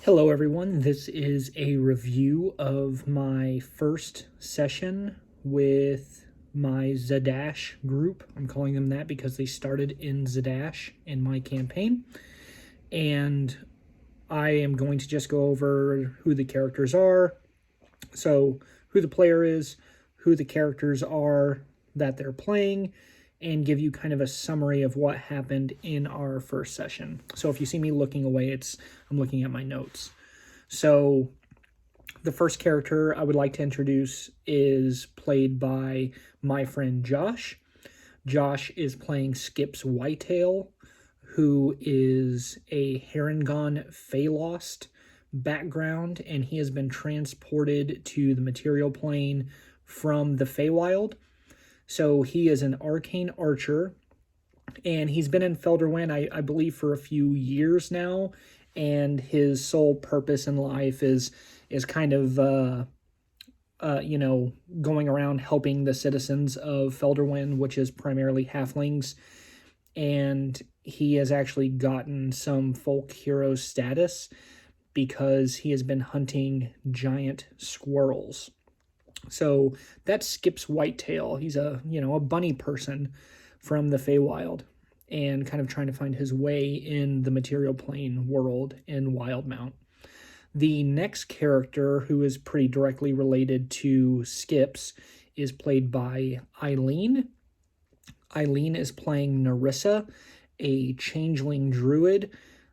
Hello everyone, this is a review of my first session with my Zadash group. I'm calling them that because they started in Zadash in my campaign. And I am going to just go over who the characters are. So who the player is, who the characters are that they're playing, and give you kind of a summary of what happened in our first session. So if you see me looking away, I'm looking at my notes. So the first character I would like to introduce is played by my friend Josh. Josh is playing Skip's Whitetail, who is a Harengon Phaelost background, and he has been transported to the material plane from the Feywild. So he is an arcane archer, and he's been in Felderwin, I believe, for a few years now, and his sole purpose in life is kind of, going around helping the citizens of Felderwin, which is primarily halflings, and he has actually gotten some folk hero status because he has been hunting giant squirrels. So that's Skip's Whitetail. He's a bunny person from the Feywild and kind of trying to find his way in the material plane world in Wildmount. The next character, who is pretty directly related to Skip's, is played by Eileen. Eileen is playing Narissa, a changeling druid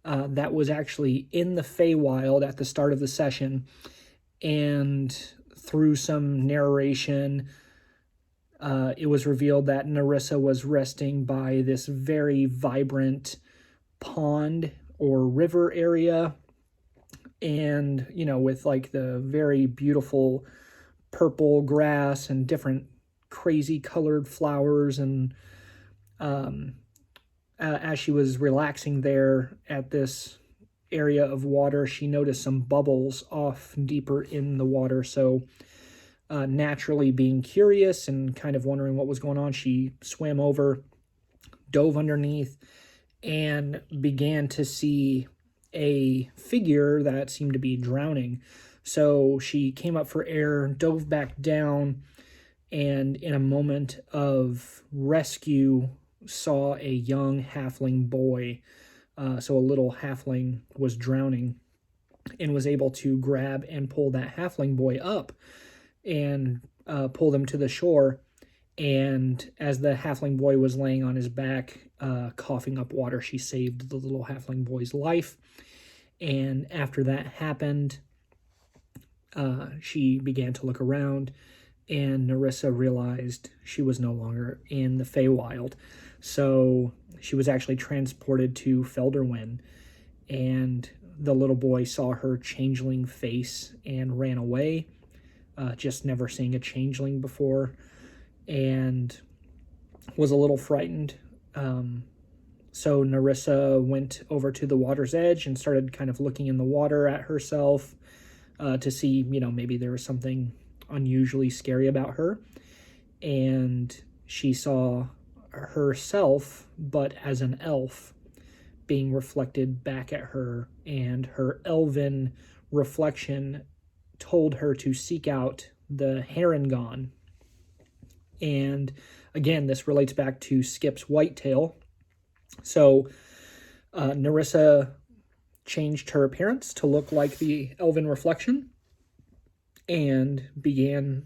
that was actually in the Feywild at the start of the session, and through some narration, it was revealed that Narissa was resting by this very vibrant pond or river area, and, with like the very beautiful purple grass and different crazy colored flowers, and as she was relaxing there at this area of water, she noticed some bubbles off deeper in the water. So naturally being curious and kind of wondering what was going on, she swam over, dove underneath, and began to see a figure that seemed to be drowning. So she came up for air, dove back down, and in a moment of rescue saw a young halfling boy. So a little halfling was drowning, and was able to grab and pull that halfling boy up and pull them to the shore. And as the halfling boy was laying on his back, coughing up water, she saved the little halfling boy's life. And after that happened, she began to look around, and Narissa realized she was no longer in the Feywild. So she was actually transported to Felderwin, and the little boy saw her changeling face and ran away, just never seeing a changeling before, and was a little frightened. So Narissa went over to the water's edge and started kind of looking in the water at herself to see, maybe there was something unusually scary about her. And she saw herself, but as an elf, being reflected back at her, and her elven reflection told her to seek out the Harengon. And again, this relates back to Skip's Whitetail. So Narissa changed her appearance to look like the elven reflection and began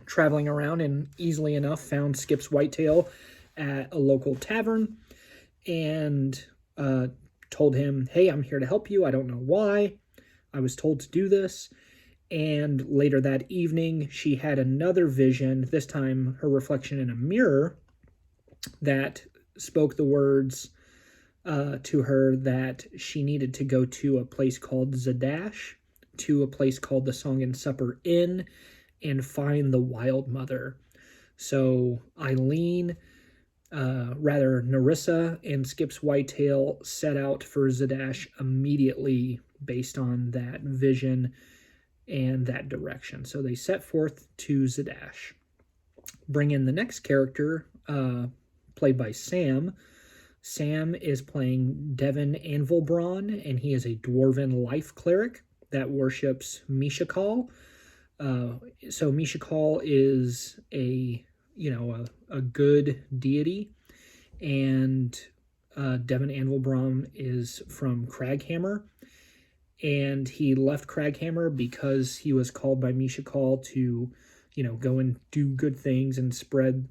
traveling around, and easily enough found Skip's Whitetail at a local tavern and told him, "Hey, I'm here to help you. I don't know why. I was told to do this." And later that evening, she had another vision, this time her reflection in a mirror, that spoke the words to her that she needed to go to a place called Zadash, to a place called the Song and Supper Inn, and find the Wild Mother. So Narissa and Skip's Whitetail set out for Zadash immediately based on that vision and that direction. So they set forth to Zadash. Bring in the next character, played by Sam. Sam is playing Devin Anvilbron, and he is a dwarven life cleric that worships Mishakal. So Mishakal is a good deity, and Devin Anvilbron is from Craghammer, and he left Craghammer because he was called by Mishakal to, go and do good things and spread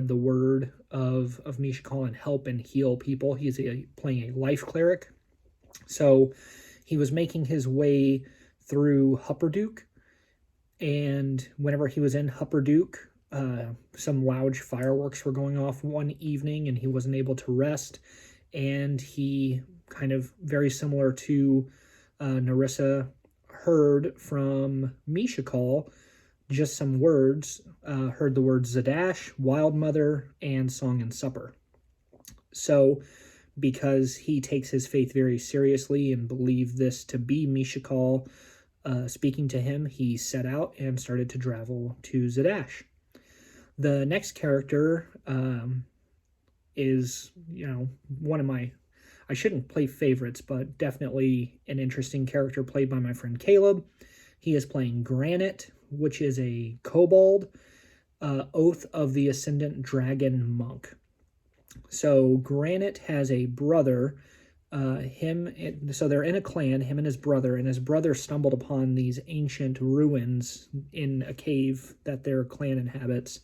the word of Mishakal and help and heal people. He's playing a life cleric, so he was making his way through Hupperduke, and whenever he was in Hupperduke, some loud fireworks were going off one evening, and he wasn't able to rest, and he kind of very similar to Narissa heard from Mishakal just some words, heard the words Zadash, Wild Mother, and Song and Supper. So because he takes his faith very seriously and believed this to be Mishakal speaking to him, he set out and started to travel to Zadash. The next character is, one of my, I shouldn't play favorites, but definitely an interesting character played by my friend Caleb. He is playing Granite, which is a kobold, Oath of the Ascendant Dragon monk. So Granite has a brother, so they're in a clan, him and his brother stumbled upon these ancient ruins in a cave that their clan inhabits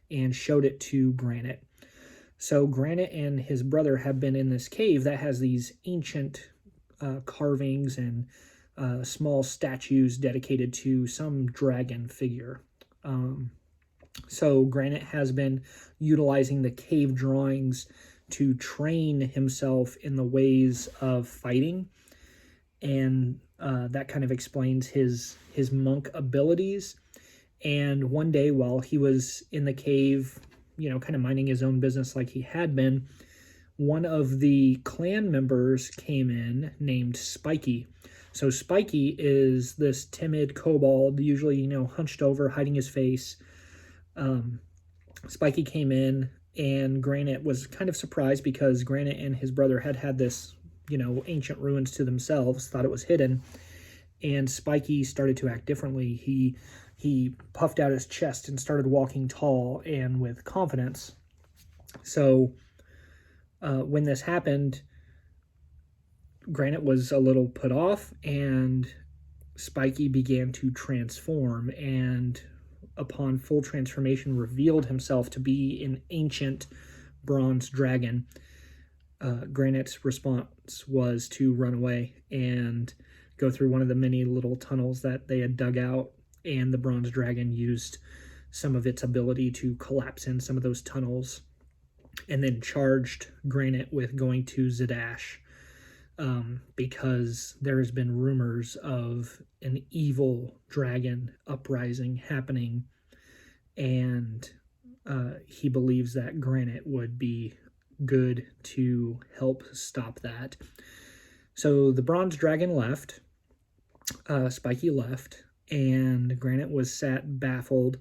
and showed it to Granite. So Granite and his brother have been in this cave that has these ancient carvings and small statues dedicated to some dragon figure. So Granite has been utilizing the cave drawings to train himself in the ways of fighting, and that kind of explains his monk abilities. And one day while he was in the cave, kind of minding his own business like he had been, one of the clan members came in named Spiky. So Spiky is this timid kobold, usually, hunched over, hiding his face. Spiky came in, and Granite was kind of surprised because Granite and his brother had this, ancient ruins to themselves, thought it was hidden, and Spiky started to act differently. He puffed out his chest and started walking tall and with confidence. So when this happened, Granite was a little put off, and Spiky began to transform, and upon full transformation revealed himself to be an ancient bronze dragon. Granite's response was to run away and go through one of the many little tunnels that they had dug out, and the bronze dragon used some of its ability to collapse in some of those tunnels and then charged Granite with going to Zadash, because there has been rumors of an evil dragon uprising happening, and he believes that Granite would be good to help stop that. So the bronze dragon left, Spiky left, and Granite was sat baffled,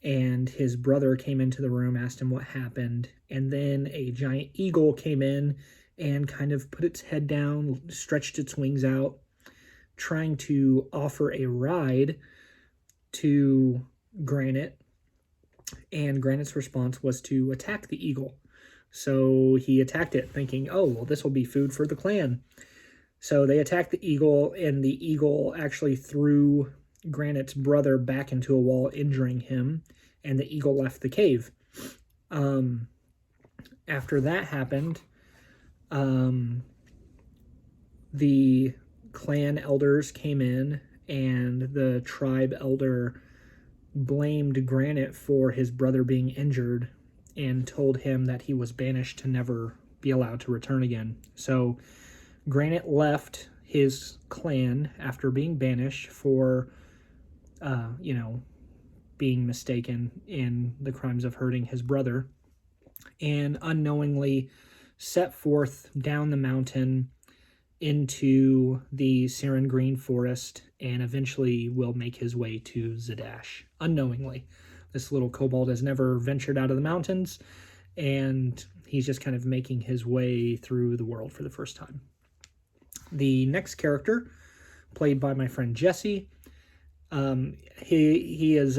and his brother came into the room, asked him what happened, and then a giant eagle came in and kind of put its head down, stretched its wings out, trying to offer a ride to Granite, and Granite's response was to attack the eagle. So he attacked it, thinking, oh, well, this will be food for the clan. So they attacked the eagle, and the eagle actually threw Granite's brother back into a wall, injuring him, and the eagle left the cave. After that happened, the clan elders came in, and the tribe elder blamed Granite for his brother being injured and told him that he was banished to never be allowed to return again. So Granite left his clan after being banished for, being mistaken in the crimes of hurting his brother, and unknowingly set forth down the mountain into the Siren Green Forest, and eventually will make his way to Zadash, unknowingly. This little kobold has never ventured out of the mountains, and he's just kind of making his way through the world for the first time. The next character, played by my friend Jesse, he is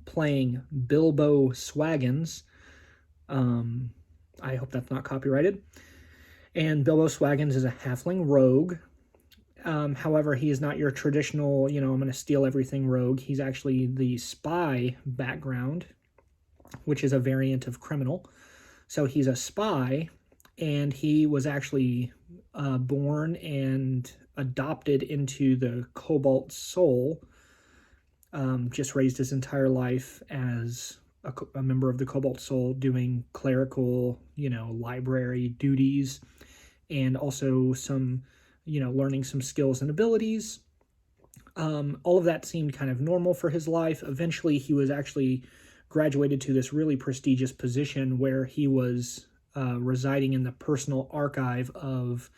playing Bilbo Swaggins. I hope that's not copyrighted. And Bilbo Swaggins is a halfling rogue. However, he is not your traditional, I'm going to steal everything rogue. He's actually the spy background, which is a variant of criminal. So he's a spy, and he was actually born and adopted into the Cobalt Soul, just raised his entire life as a member of the Cobalt Soul, doing clerical, library duties, and also some, learning some skills and abilities. All of that seemed kind of normal for his life. Eventually, he was actually graduated to this really prestigious position where he was residing in the personal archive of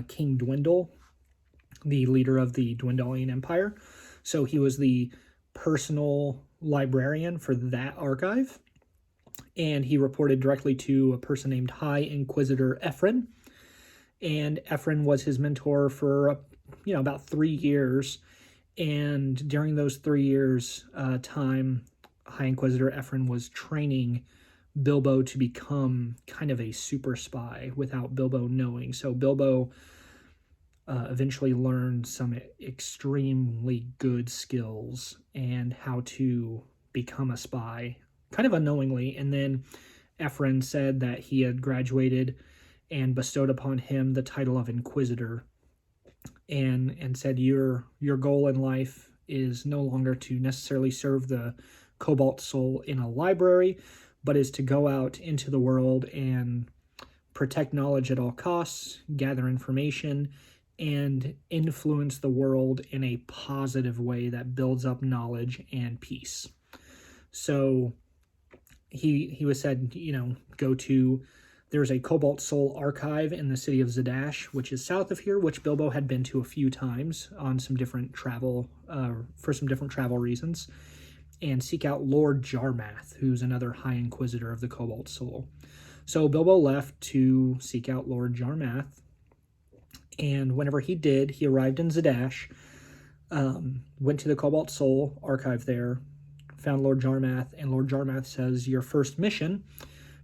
King Dwindle, the leader of the Dwendalian Empire. So he was the personal librarian for that archive, and he reported directly to a person named High Inquisitor Ephron. And Ephron was his mentor for about 3 years, and during those 3 years time, High Inquisitor Ephron was training Bilbo to become kind of a super spy without Bilbo knowing. So Bilbo eventually learned some extremely good skills and how to become a spy, kind of unknowingly. And then Ephron said that he had graduated and bestowed upon him the title of Inquisitor, and said your goal in life is no longer to necessarily serve the Cobalt Soul in a library, but is to go out into the world and protect knowledge at all costs, gather information, and influence the world in a positive way that builds up knowledge and peace. So he was said, go to, there's a Cobalt Soul archive in the city of Zadash, which is south of here, which Bilbo had been to a few times on some different travel, for some different travel reasons, and seek out Lord Jarmath, who's another High Inquisitor of the Cobalt Soul. So Bilbo left to seek out Lord Jarmath, and whenever he did, he arrived in Zadash, went to the Cobalt Soul archive there, found Lord Jarmath, and Lord Jarmath says, your first mission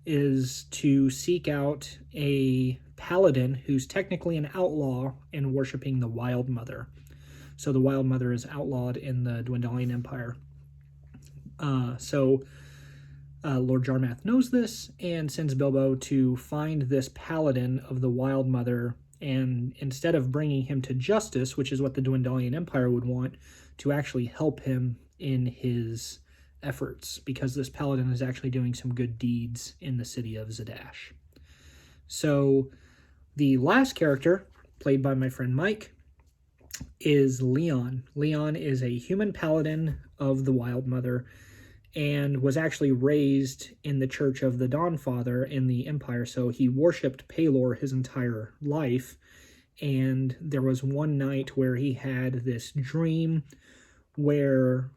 is to seek out a paladin who's technically an outlaw and worshiping the Wild Mother. So the Wild Mother is outlawed in the Dwendalian Empire. So Lord Jarmath knows this and sends Bilbo to find this paladin of the Wild Mother, and instead of bringing him to justice, which is what the Dwendalian Empire would want, to actually help him in his efforts, because this paladin is actually doing some good deeds in the city of Zadash. So the last character, played by my friend Mike, is Leon. Leon is a human paladin of the Wild Mother and was actually raised in the Church of the Dawnfather in the Empire, so he worshipped Pelor his entire life. And there was one night where he had this dream where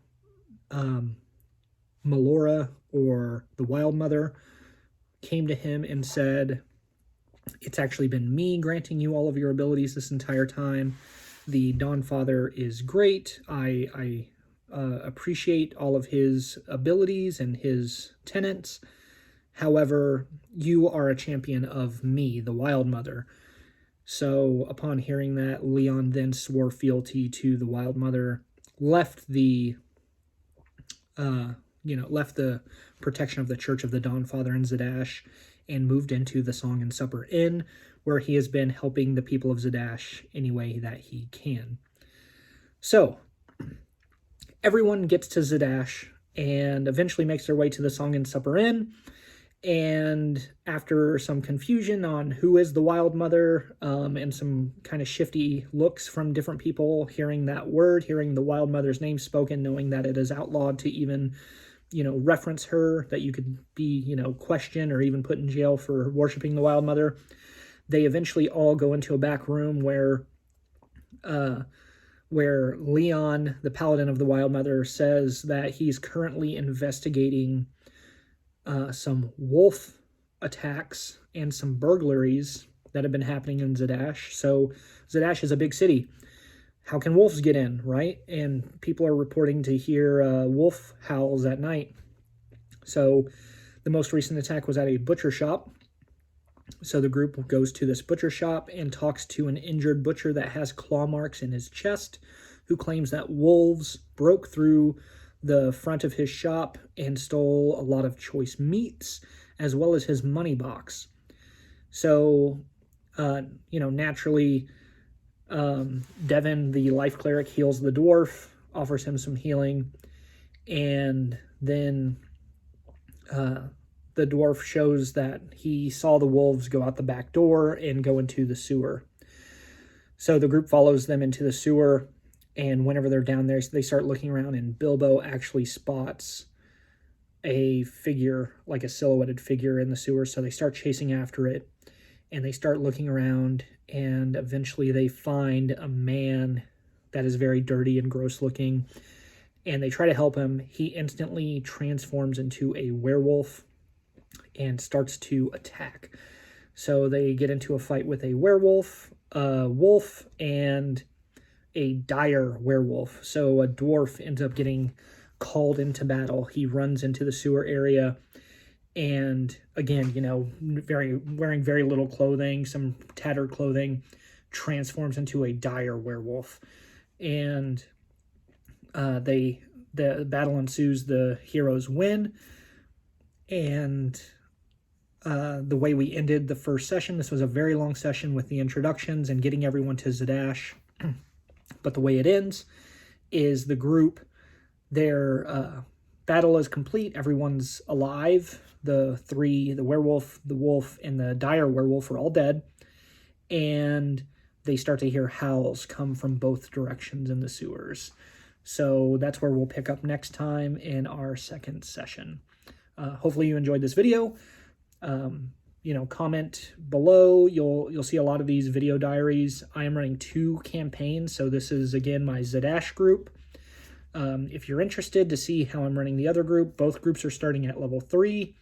Melora, or the Wild Mother, came to him and said, it's actually been me granting you all of your abilities this entire time. The Dawnfather is great. I appreciate all of his abilities and his tenets. However, you are a champion of me, the Wild Mother. So upon hearing that, Leon then swore fealty to the Wild Mother, left the protection of the Church of the Dawnfather in Zadash, and moved into the Song and Supper Inn, where he has been helping the people of Zadash any way that he can. So everyone gets to Zadash and eventually makes their way to the Song and Supper Inn, and after some confusion on who is the Wild Mother, and some kind of shifty looks from different people, hearing that word, hearing the Wild Mother's name spoken, knowing that it is outlawed to even reference her, that you could be, questioned or even put in jail for worshiping the Wild Mother, they eventually all go into a back room where Leon, the paladin of the Wild Mother, says that he's currently investigating some wolf attacks and some burglaries that have been happening in Zadash. So Zadash is a big city. How can wolves get in, right? And people are reporting to hear wolf howls at night. So the most recent attack was at a butcher shop. So the group goes to this butcher shop and talks to an injured butcher that has claw marks in his chest, who claims that wolves broke through the front of his shop and stole a lot of choice meats, as well as his money box. So, naturally, Devin, the life cleric, heals the dwarf, offers him some healing, and then the dwarf shows that he saw the wolves go out the back door and go into the sewer. So the group follows them into the sewer, and whenever they're down there, they start looking around, and Bilbo actually spots a figure, like a silhouetted figure in the sewer. So they start chasing after it, and they start looking around, and eventually they find a man that is very dirty and gross looking, and they try to help him. He instantly transforms into a werewolf and starts to attack. So they get into a fight with a werewolf, a wolf, and a dire werewolf. So a dwarf ends up getting called into battle. He runs into the sewer area, and again, wearing very little clothing, some tattered clothing, transforms into a dire werewolf. And the battle ensues. The heroes win, and the way we ended the first session, this was a very long session with the introductions and getting everyone to Zadash. But the way it ends is the group, their battle is complete. Everyone's alive. The werewolf, the wolf, and the dire werewolf are all dead. And they start to hear howls come from both directions in the sewers. So that's where we'll pick up next time in our second session. Hopefully you enjoyed this video. Comment below. You'll see a lot of these video diaries. I am running 2 campaigns, so this is again my Zadash group. If you're interested to see how I'm running the other group, both groups are starting at level 3,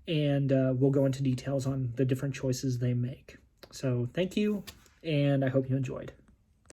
and we'll go into details on the different choices they make. So thank you, and I hope you enjoyed.